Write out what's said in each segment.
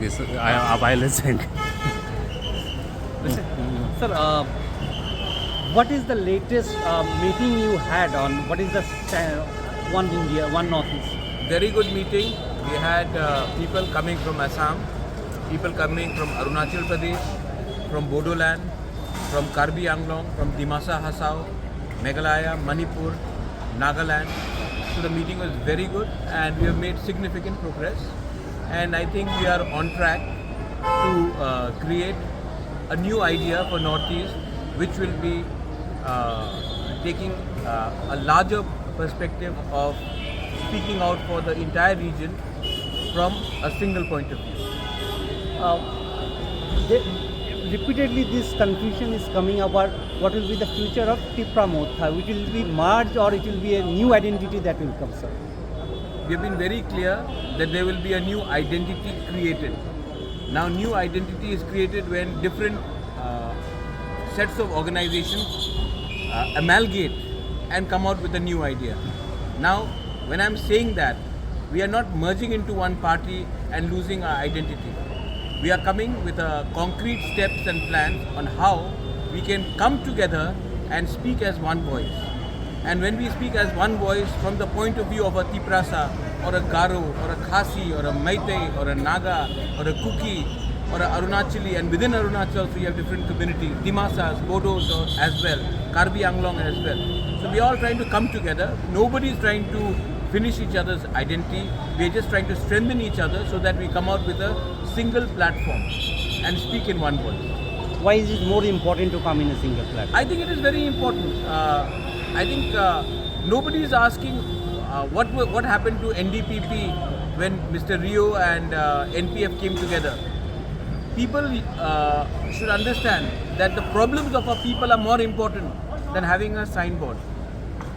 this while listening. Sir, what is the latest meeting you had on what is the One India, One Northeast? Very good meeting. We had people coming from Assam, people coming from Arunachal Pradesh, from Bodoland, from Karbi Anglong, from Dimasa Hasao, Meghalaya, Manipur, Nagaland. So the meeting was very good and we have made significant progress. And I think we are on track to create a new idea for Northeast, which will be taking a larger perspective of speaking out for the entire region from a single point of view. Repeatedly this confusion is coming about what will be the future of Tipra Motha, which will be merged or it will be a new identity that will come, sir. We have been very clear that there will be a new identity created. Now new identity is created when different sets of organizations amalgate and come out with a new idea. Now when I'm saying that, we are not merging into one party and losing our identity. We are coming with concrete steps and plans on how we can come together and speak as one voice. And when we speak as one voice from the point of view of a Tiprasa or a Garo or a Khasi or a Meitei or a Naga or a Kuki or a Arunachali, and within Arunachal we have different communities, Dimasas, Bodos as well, Karbi Anglong as well. So we are all trying to come together. Nobody is trying to finish each other's identity. We are just trying to strengthen each other so that we come out with a single platform and speak in one voice. Why is it more important to come in a single platform? I think it is very important. I think nobody is asking what happened to NDPP when Mr. Rio and NPF came together. People should understand that the problems of our people are more important than having a signboard.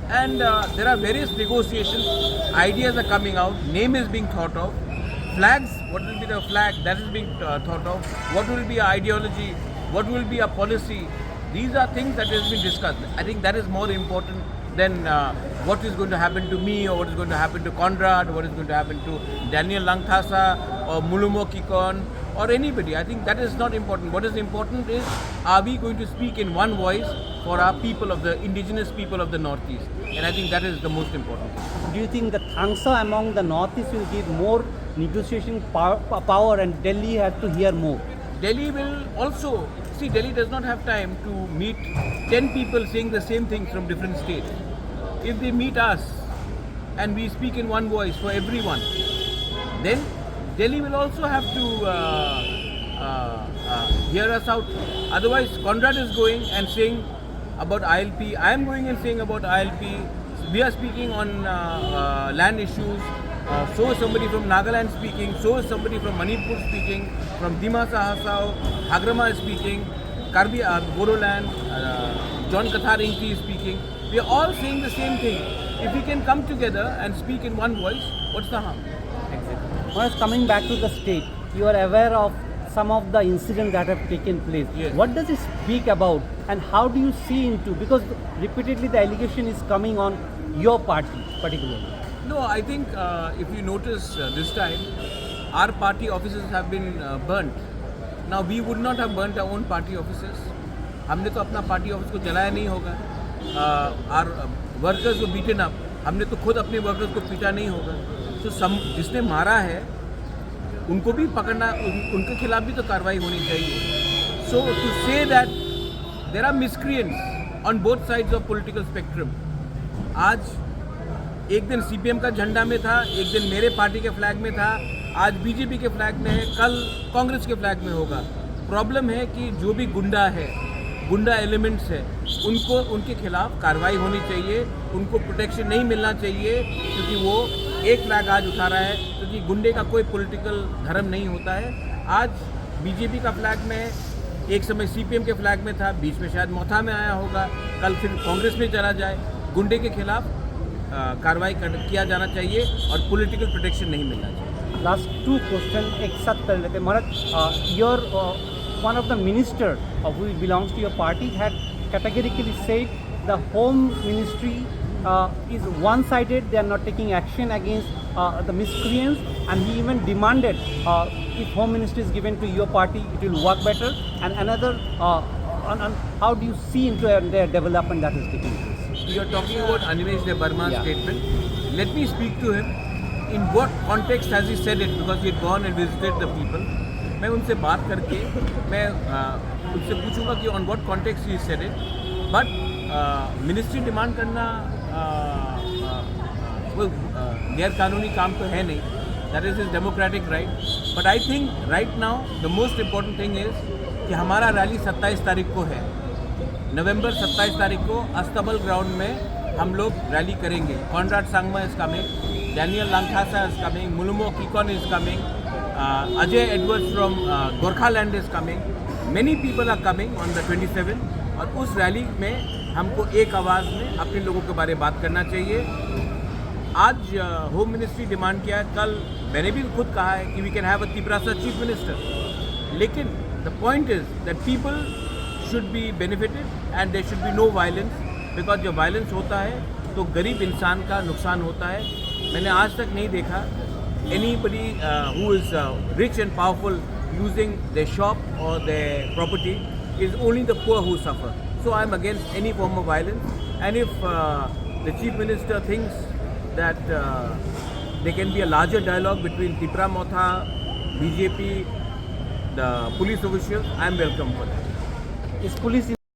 And there are various negotiations, ideas are coming out, name is being thought of, flags, what will be the flag, that is being thought of, what will be our ideology, what will be our policy. These are things that has been discussed. I think that is more important than what is going to happen to me or what is going to happen to Conrad, what is going to happen to Daniel Langthasa or Mulumo Kikon or anybody. I think that is not important. What is important is, are we going to speak in one voice for our people of the indigenous people of the Northeast? And I think that is the most important thing. Do you think the Thangsa among the Northeast will give more negotiation power and Delhi has to hear more? Delhi will also, see, Delhi does not have time to meet 10 people saying the same things from different states. If they meet us and we speak in one voice for everyone, then Delhi will also have to hear us out. Otherwise, Conrad is going and saying about ILP, I am going and saying about ILP, we are speaking on land issues, so is somebody from Nagaland speaking, so is somebody from Manipur speaking, from Dimasa Hasao, Hagrama is speaking, Karbi Bodoland, John Kathar Inki is speaking. We are all saying the same thing. If we can come together and speak in one voice, what's the harm? Exactly. Once coming back to the state, you are aware of some of the incidents that have taken place. Yes. What does it speak about and how do you see into, because repeatedly the allegation is coming on your party particularly? No, I think if you notice this time, our party offices have been burnt. Now we would not have burnt our own party offices. हमने तो अपना party office को जलाया नहीं होगा. Our workers were beaten up. हमने तो खुद अपने workers को पीटा नहीं होगा. So जिसने मारा है, उनको भी पकड़ना, उनके खिलाफ भी तो कार्रवाई होनी चाहिए. So to say that there are miscreants on both sides of political spectrum. आज एक दिन CPM का झंडा में था, एक दिन मेरे पार्टी के फ्लैग में था, आज BJP के फ्लैग में है, कल कांग्रेस के फ्लैग में होगा. प्रॉब्लम है कि जो भी गुंडा है, गुंडा एलिमेंट्स है, उनको उनके खिलाफ कार्रवाई होनी चाहिए, उनको प्रोटेक्शन नहीं मिलना चाहिए क्योंकि वो एक फ्लैग आज उठा रहा है, क्योंकि गुंडे का कोई पॉलिटिकल धर्म नहीं होता है. आज बीजेपी का फ्लैग में है, एक समय सीपीएम के फ्लैग में था, बीच में शायद मोथा में आया होगा, कल फिर कांग्रेस में चला जाए. गुंडे के खिलाफ कार्रवाई किया जाना चाहिए और पॉलिटिकल प्रोटेक्शन नहीं मिलना चाहिए. लास्ट 2 क्वेश्चन एक साथ कर लेते. महाराज, your one of the minister who belongs to your party had categorically said the home ministry is one-sided. They are not taking action against the miscreants, and he even demanded if Home Ministry is given to your party, it will work better. And another, on how do you see into their development that is taking place? You are talking about Animesh Burma's Yeah. statement. Let me speak to him. In what context has he said it? Because he had gone and visited the people. मैं उनसे बात करके मैं उनसे पूछूंगा कि on what context he said it. But ministry demand करना वो गैर कानूनी काम तो है नहीं. That is his democratic right. But I think right now the most important thing is कि हमारा रैली 27 तारीख को है. नवंबर 27 तारीख को अस्तबल ग्राउंड में हम लोग रैली करेंगे. Conrad Sangma is coming, Daniel Langthasa is coming, Mhonlumo Kikon is coming, Ajoy Edwards from Gorkhaland is coming. Many people are coming on the 27. और उस रैली में हमको एक आवाज़ में अपने लोगों के बारे में बात करना चाहिए. आज होम मिनिस्ट्री डिमांड किया है, कल मैंने भी खुद कहा है कि we can have a Tiprasa chief minister. लेकिन the point is that people should be benefited and there should be no violence, because जब violence होता है तो गरीब इंसान का नुकसान होता है. मैंने आज तक नहीं देखा anybody who is rich and powerful using their shop or their property. Is only the poor who suffer. So I am against any form of violence, and if the chief minister thinks that there can be a larger dialogue between Tipra Motha, BJP, the police officials, I am welcome for that. Is police